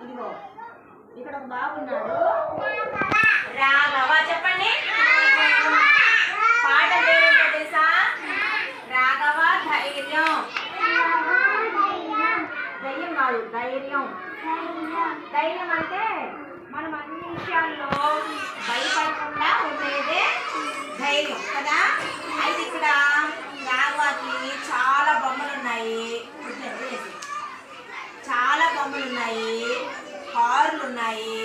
ఇదిగో ఇక్కడ ఒక బాబు ఉన్నాడు, రాఘవ. చెప్పండి, పాట పేరేంటో తెలుసా? రాఘవ ధైర్యం. ధైర్యం కాదు, ధైర్యం. ధైర్యం అంటే మనం అన్ని విషయాల్లో భయపడకుండా ఉండేదే ధైర్యం కదా. అయితే ఇక్కడ రాఘవకి చాలా బొమ్మలు ఉన్నాయి, చాలా బొమ్మలు ఉన్నాయి, కార్లు ఉన్నాయి.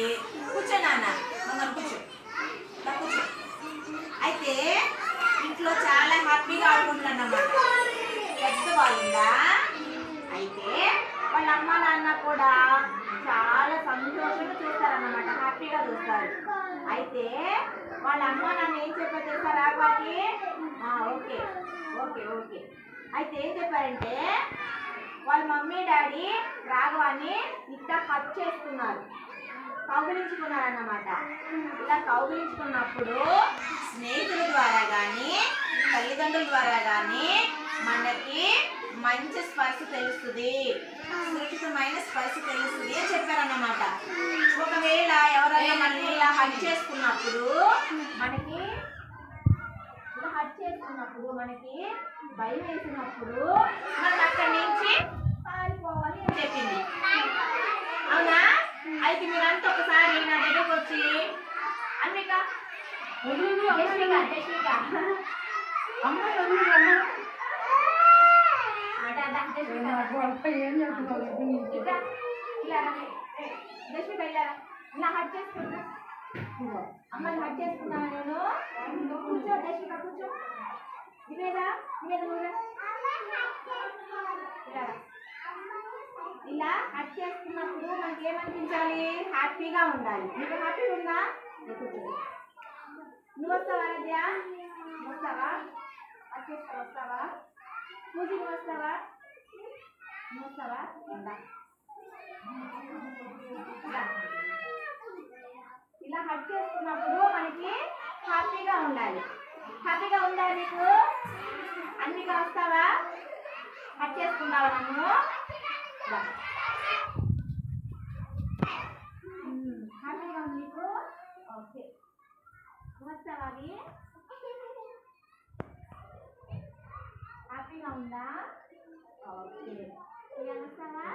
కూర్చో నాన్న, మనం కూర్చో కూర్చో. అయితే ఇంట్లో చాలా హ్యాపీగా ఆడుకుంటున్నాను అన్నమాట. పెద్ద వాళ్ళుందా? అయితే వాళ్ళ అమ్మ నాన్న కూడా చాలా సంతోషంగా చూస్తారన్నమాట, హ్యాపీగా చూస్తారు. అయితే వాళ్ళ అమ్మ నాన్న ఏం చెప్పారు తెలుసా రాఘవకి? Okay okay okay. అయితే ఏం చెప్పారంటే వాళ్ళ మమ్మీ డాడీ రాఘవాన్ని ఇట్లా హక్ చేసుకున్నారు, కౌగిలించుకున్నారు అన్నమాట. ఇలా కౌగిలించుకున్నప్పుడు స్నేహితుల ద్వారా కానీ తల్లిదండ్రుల ద్వారా కానీ మనకి మంచి స్పర్శ తెలుస్తుంది, సురక్షితమైన స్పర్శ తెలుస్తుంది అని చెప్పారన్నమాట. ఒకవేళ ఎవరైనా మనల్ని ఇలా హక్ చేసుకున్నప్పుడు మనకి భయం వేసినప్పుడు మనం అక్కడి నుంచి పారిపోవాలి అని చెప్పింది. అవునా? అయితే మీరంతా ఒకసారి నా దగ్గరకు వచ్చి అన్విక ఇలా హట్ చేసుకున్నా, అమ్మని హట్ చేసుకున్నాను నేను. కూర్చో దశిక, కూర్చో. ఇవేదా ఇలా హట్ చేసుకున్నప్పుడు మనకి ఏమనిపించాలి? హ్యాపీగా ఉండాలి. నీకు హ్యాపీగా ఉందా? నువ్వు వస్తావా రాధ్య? వస్తావా? హట్ చేసుకొని వస్తావా? పూజకి వస్తావా? నువ్వు వస్తావా? ఇలా హట్ చేసుకున్నప్పుడు మనకి హ్యాపీగా ఉండాలి. హ్యాపీగా ఉందా నీకు? అన్నిగా వస్తావా? హట్ చేసుకుంటావా నన్ను? హ్యాపీగా ఉంది నీకు? ఓకే, వస్తావా? అది హ్యాపీగా ఉందా? ఓకే, ఇలా వస్తావా?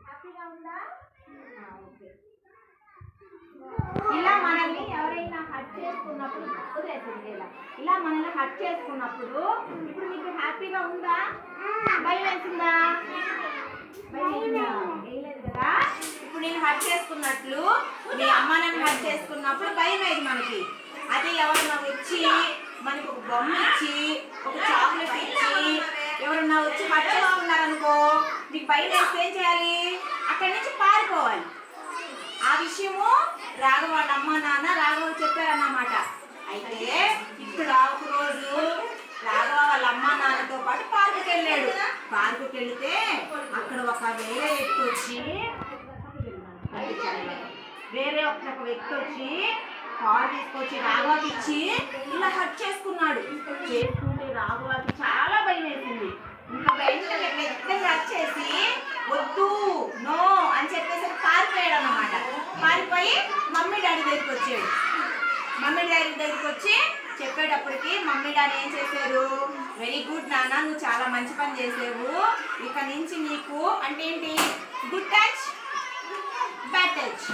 హ్యాపీగా ఉందా? ఓకే. ఇలా మనల్ని ఎవరైనా హట్ చేసుకున్నప్పుడు ఇలా మనల్ని హట్ చేసుకున్నప్పుడు ఇప్పుడు నీకు హ్యాపీగా ఉందా? భయం వేసిందా? వేయలేదు కదా. ఇప్పుడు నేను హట్ చేసుకున్నట్లు మీ అమ్మ నన్ను హట్ చేసుకున్నప్పుడు భయం అయింది మనకి. అదే ఎవరన్నా వచ్చి మనకి ఒక బొమ్మ ఇచ్చి ఒక చాక్లెట్ ఇచ్చి ఎవరన్నా వచ్చి హట్ చేసుకున్నారనుకో, నీకు భయం వేస్తే ఏం చేయాలి? అక్కడి నుంచి పారిపోవాలి. ఆ విషయము రాఘవ వాళ్ళ అమ్మ నాన్న రాఘవ చెప్పారన్నమాట. అయితే ఇక్కడ ఒకరోజు రాఘవ వాళ్ళ అమ్మ నాన్నతో పాటు పార్కుకి వెళ్ళాడు. పార్కుకి వెళితే అక్కడ ఒక వేరే వ్యక్తి వచ్చి కారు తీసుకొచ్చి రాఘవకి ఇచ్చి ఇలా హట్ చేసుకున్నాడు. చేసుకుంటే రాఘవకి చాలా భయం వేసింది. ఇంకా వెంటనే హట్ చేసి వద్దు నో అని చెప్పేసి పారిపోయాడు అన్నమాట. పారిపోయి మమ్మీ డాడీ దగ్గరికి వచ్చాడు. మమ్మీ డాడీ దగ్గరికి వచ్చి చెప్పేటప్పటికి మమ్మీ డాడీ ఏం చేశారు? వెరీ గుడ్ నాన్న, నువ్వు చాలా మంచి పని చేసావు. ఇక నుంచి నీకు అంటే ఏంటి? Good touch bad touch.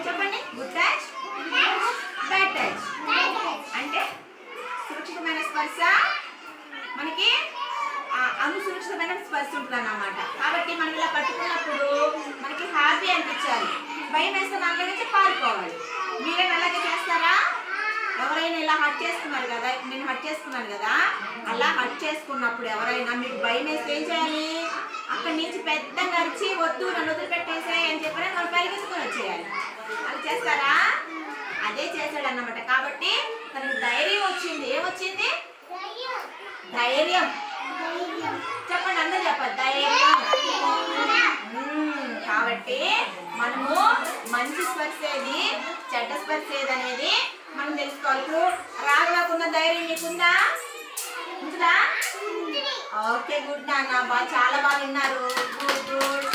చెప్పండి, గుడ్ టచ్ బ్యాడ్ టచ్ అంటే సురక్షితమైన స్పర్శ, మనకి అనుసురక్షితమైన స్పర్శ ఉంటుంది అన్నమాట. కాబట్టి మనం ఇలా పట్టుకున్నప్పుడు మనకి హ్యాపీ అనిపించాలి. భయం వేస్తే అక్కడి నుంచి పారిపోవాలి. మీరేనా అలాగే చేస్తారా? ఎవరైనా ఇలా హట్ చేసుకున్నారు కదా, నేను హట్ చేసుకున్నాను కదా, అలా హట్ చేసుకున్నప్పుడు ఎవరైనా మీకు భయం వేస్తే ఏం చేయాలి? అక్కడి నుంచి పెద్దగా అరిచి వద్దు నన్ను వదిలిపెట్టేసే అని చెప్పినా మనం పరిగెత్తుకొని వచ్చేయాలి. అది చేస్తారా? అదే చేశాడు అన్నమాట. కాబట్టి తనకు ధైర్యం వచ్చింది. ఏమొచ్చింది? ధైర్యం. చెప్పండి, అందరూ చెప్పండి, ధైర్యం. కాబట్టి మనము మంచి స్పర్శ ఏది, చెడ్డ స్పర్శ ఏది అనేది మనం తెలుసుకోవాలి. రాఘవకున్న ధైర్యం నీకుందా? ఉంచుదా? ఓకే గుడ్ నాన్న, చాలా బాగా విన్నారు. Good good.